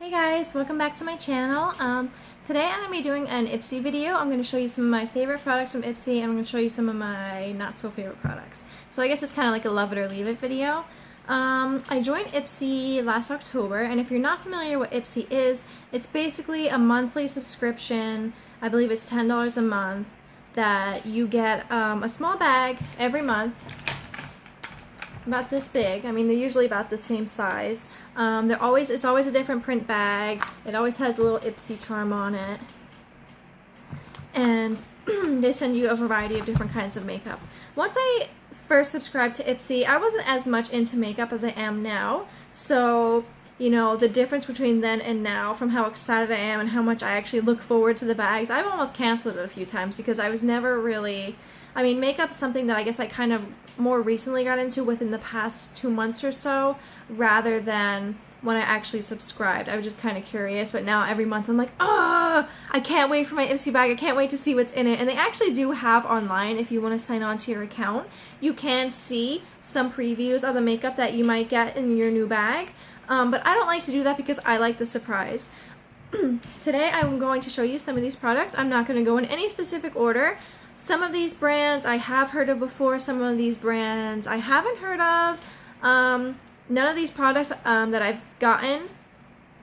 Hey guys, welcome back to my channel. Today I'm going to be doing an Ipsy video. I'm going to show you some of my favorite products from Ipsy and I'm going to show you some of my not so favorite products. So I guess it's kind of like a love it or leave it video. I joined Ipsy last October, and if you're not familiar with Ipsy is, it's basically a monthly subscription. I believe it's $10 a month that you get a small bag every month. About this big. I mean, they're usually about the same size. It's always a different print bag. It always has a little Ipsy charm on it. And they send you a variety of different kinds of makeup. Once I first subscribed to Ipsy, I wasn't as much into makeup as I am now. So, you know, the difference between then and now, from how excited I am and how much I actually look forward to the bags, I've almost canceled it a few times because I was never really... I mean, makeup's something that I guess I kind of more recently got into within the past 2 months or so, rather than when I actually subscribed. I was just kind of curious, but now every month I'm like, oh, I can't wait for my Ipsy bag. I can't wait to see what's in it. And they actually do have online, if you want to sign on to your account, you can see some previews of the makeup that you might get in your new bag. But I don't like to do that because I like the surprise. Today I'm going to show you some of these products. I'm not going to go in any specific order. Some of these brands I have heard of before, some of these brands I haven't heard of. None of these products that I've gotten,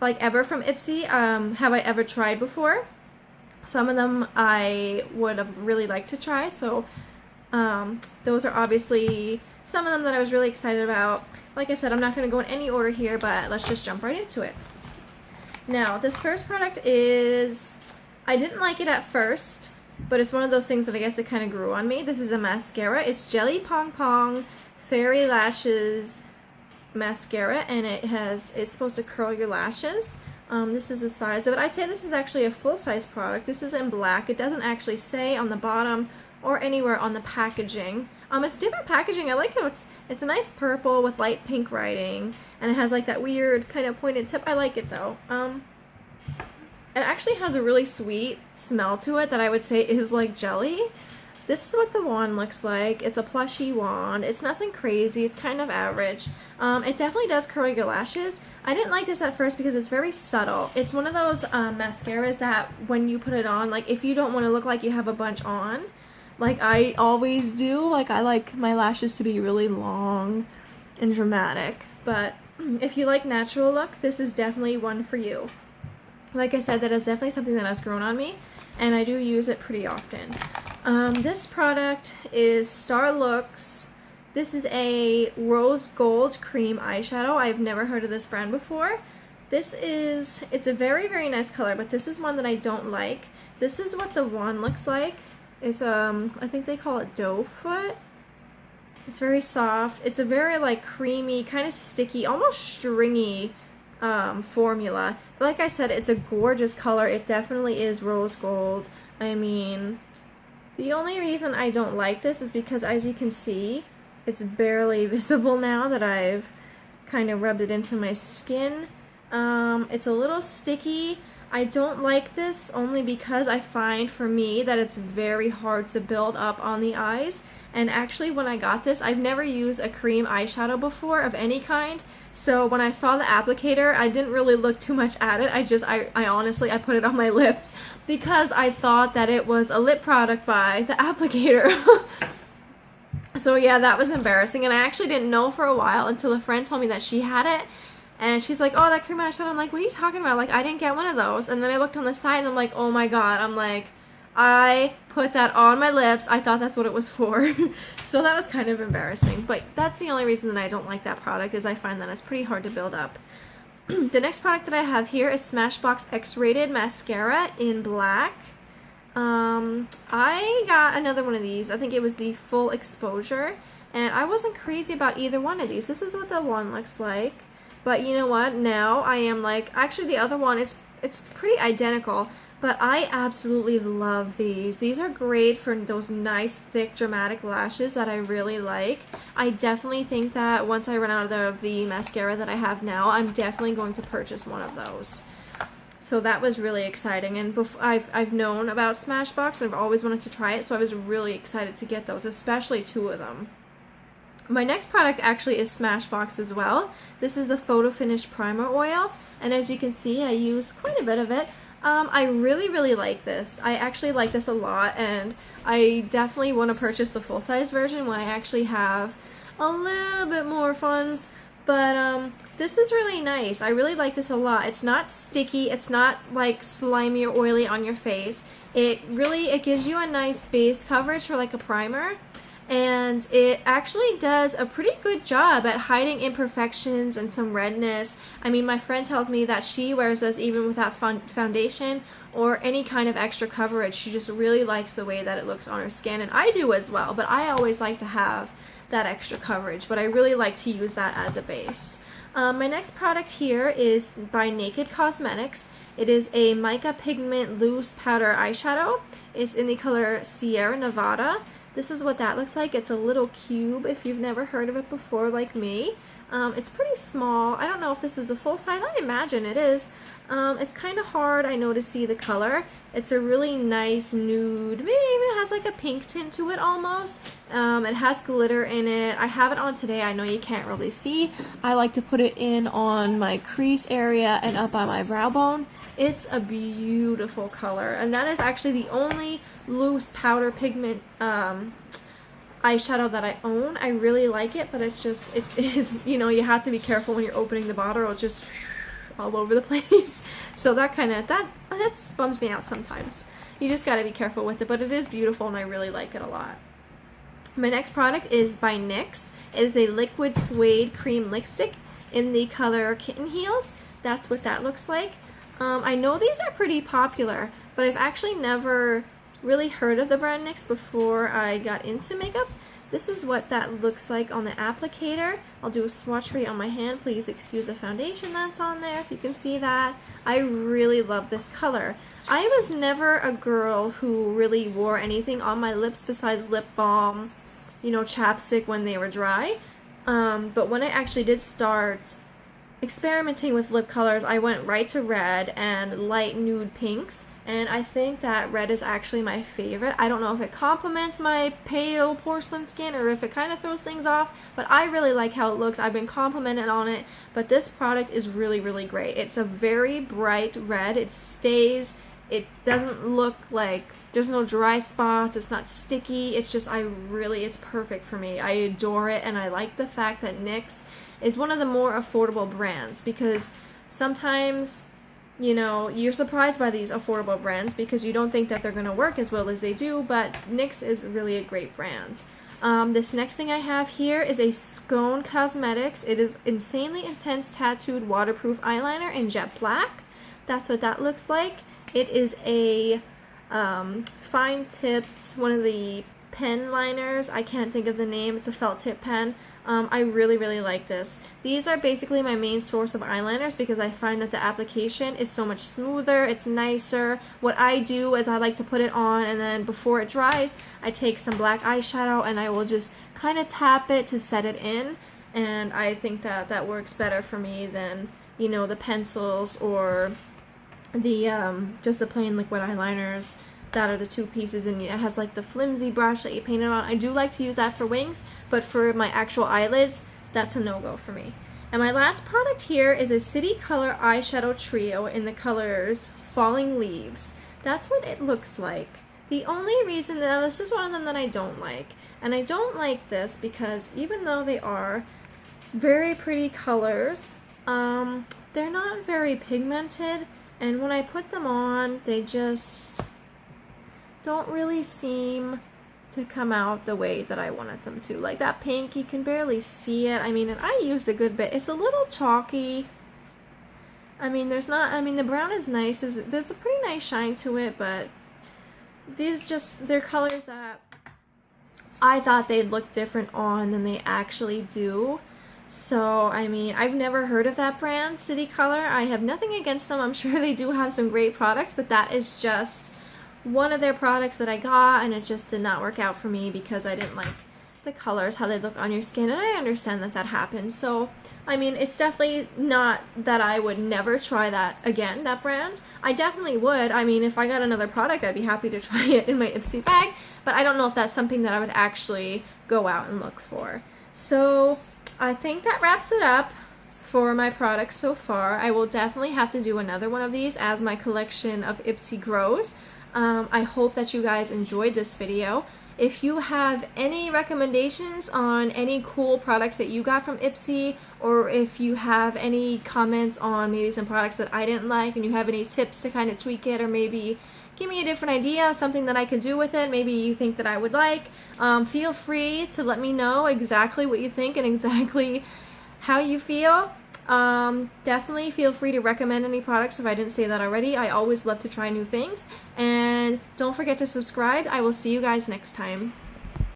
like ever from Ipsy, have I ever tried before. Some of them I would have really liked to try, so those are obviously some of them that I was really excited about. Like I said, I'm not going to go in any order here, but let's just jump right into it. Now, this first product is, I didn't like it at first, but it's one of those things that I guess it kind of grew on me. This is a mascara. It's Jelly Pong Pong Fairy Lashes mascara, and it's supposed to curl your lashes. This is the size of it. I'd say this is actually a full-size product. This is in black. It doesn't actually say on the bottom or anywhere on the packaging. It's different packaging. I like how it's a nice purple with light pink writing, and it has like that weird kind of pointed tip. I like it though. It actually has a really sweet smell to it that I would say is like jelly. This is what the wand looks like. It's a plushy wand. It's nothing crazy. It's kind of average. It definitely does curl your lashes. I didn't like this at first because it's very subtle. It's one of those mascaras that when you put it on, like if you don't want to look like you have a bunch on, like I always do, like I like my lashes to be really long and dramatic. But if you like natural look, this is definitely one for you. Like I said, that is definitely something that has grown on me, and I do use it pretty often. This product is Star Looks. This is a rose gold cream eyeshadow. I've never heard of this brand before. It's a very, very nice color, but this is one that I don't like. This is what the wand looks like. It's, I think they call it doe foot. It's very soft. It's a very, like, creamy, kind of sticky, almost stringy formula. Like I said, it's a gorgeous color. It definitely is rose gold. I mean, the only reason I don't like this is because, as you can see, it's barely visible now that I've kind of rubbed it into my skin. It's a little sticky. I don't like this only because I find for me that it's very hard to build up on the eyes. And actually, when I got this, I've never used a cream eyeshadow before of any kind. So when I saw the applicator, I didn't really look too much at it. I honestly put it on my lips because I thought that it was a lip product by the applicator. So yeah, that was embarrassing, and I actually didn't know for a while until a friend told me that she had it. And she's like, oh, that cream eyeshadow. I'm like, what are you talking about? Like, I didn't get one of those. And then I looked on the side and I'm like, oh my god. I'm like, I put that on my lips. I thought that's what it was for. So that was kind of embarrassing. But that's the only reason that I don't like that product, is I find that it's pretty hard to build up. The next product that I have here is Smashbox X-Rated Mascara in black. I got another one of these. I think it was the Full Exposure. And I wasn't crazy about either one of these. This is what the one looks like. But you know what? Now I am like, actually the other one it's pretty identical, but I absolutely love these. These are great for those nice, thick, dramatic lashes that I really like. I definitely think that once I run out of the mascara that I have now, I'm definitely going to purchase one of those. So that was really exciting, and I've known about Smashbox, and I've always wanted to try it, so I was really excited to get those, especially 2 of them. My next product actually is Smashbox as well. This is the Photo Finish Primer Oil. and as you can see, I use quite a bit of it. I really like this. I actually like this a lot, and I definitely want to purchase the full-size version when I actually have a little bit more funds. But this is really nice. I really like this a lot. It's not sticky. It's not like slimy or oily on your face. It gives you a nice base coverage for like a primer. And it actually does a pretty good job at hiding imperfections and some redness. I mean, my friend tells me that she wears this even without foundation or any kind of extra coverage. She just really likes the way that it looks on her skin, and I do as well, but I always like to have that extra coverage, but I really like to use that as a base. My next product here is by Naked Cosmetics. It is a mica pigment loose powder eyeshadow. It's in the color Sierra Nevada. This is what that looks like. It's a little cube if you've never heard of it before like me. It's pretty small. I don't know if this is a full size. I imagine it is. It's kind of hard, I know, to see the color. It's a really nice nude. Maybe it has like a pink tint to it almost. It has glitter in it. I have it on today. I know you can't really see. I like to put it in on my crease area and up on my brow bone. It's a beautiful color, and that is actually the only loose powder pigment eyeshadow that I own. I really like it, but it's you know, you have to be careful when you're opening the bottle. It'll just all over the place. So that bums me out sometimes. You just got to be careful with it, but it is beautiful and I really like it a lot. My next product is by NYX. It is a liquid suede cream lipstick in the color Kitten Heels. That's what that looks like. I know these are pretty popular, but I've actually never really heard of the brand NYX before I got into makeup. This is what that looks like on the applicator. I'll do a swatch for you on my hand. Please excuse the foundation that's on there if you can see that. I really love this color. I was never a girl who really wore anything on my lips besides lip balm, you know, chapstick when they were dry. But when I actually did start experimenting with lip colors, I went right to red and light nude pinks. And I think that red is actually my favorite. I don't know if it complements my pale porcelain skin or if it kind of throws things off, but I really like how it looks. I've been complimented on it, but this product is really great. It's a very bright red. It stays, it doesn't look like, there's no dry spots, it's not sticky. It's just, it's perfect for me. I adore it, and I like the fact that NYX is one of the more affordable brands, because sometimes, you know, you're surprised by these affordable brands because you don't think that they're going to work as well as they do, but NYX is really a great brand. This next thing I have here is a Scone Cosmetics. It is Insanely Intense Tattooed Waterproof Eyeliner in Jet Black. That's what that looks like. It is a fine tipped, one of the pen liners. I can't think of the name. It's a felt tip pen. I really like this. These are basically my main source of eyeliners because I find that the application is so much smoother, it's nicer. What I do is I like to put it on, and then before it dries, I take some black eyeshadow and I will just kind of tap it to set it in, and I think that that works better for me than, you know, the pencils or the just the plain liquid eyeliners. That are the two pieces, and it has like the flimsy brush that you paint it on. I do like to use that for wings, but for my actual eyelids, that's a no-go for me. And my last product here is a City Color eyeshadow trio in the colors Falling Leaves. That's what it looks like. The only reason that this is one of them that I don't like, and I don't like this because even though they are very pretty colors, they're not very pigmented, and when I put them on, they just don't really seem to come out the way that I wanted them to. Like that pink, you can barely see it. I mean, and I used a good bit. It's a little chalky. I mean, the brown is nice. There's a pretty nice shine to it, but they're colors that I thought they'd look different on than they actually do. So, I mean, I've never heard of that brand, City Color. I have nothing against them. I'm sure they do have some great products, but that is just one of their products that I got, and it just did not work out for me because I didn't like the colors, how they look on your skin, and I understand that that happens. So, I mean, it's definitely not that I would never try that again, that brand. I definitely would. I mean, if I got another product, I'd be happy to try it in my Ipsy bag, but I don't know if that's something that I would actually go out and look for. So, I think that wraps it up. for my products so far. I will definitely have to do another one of these as my collection of Ipsy grows. I hope that you guys enjoyed this video. If you have any recommendations on any cool products that you got from Ipsy, or if you have any comments on maybe some products that I didn't like and you have any tips to kind of tweak it, or maybe give me a different idea, something that I could do with it, maybe you think that I would like, feel free to let me know exactly what you think and exactly how you feel. Definitely feel free to recommend any products if I didn't say that already. I always love to try new things. And don't forget to subscribe. I will see you guys next time.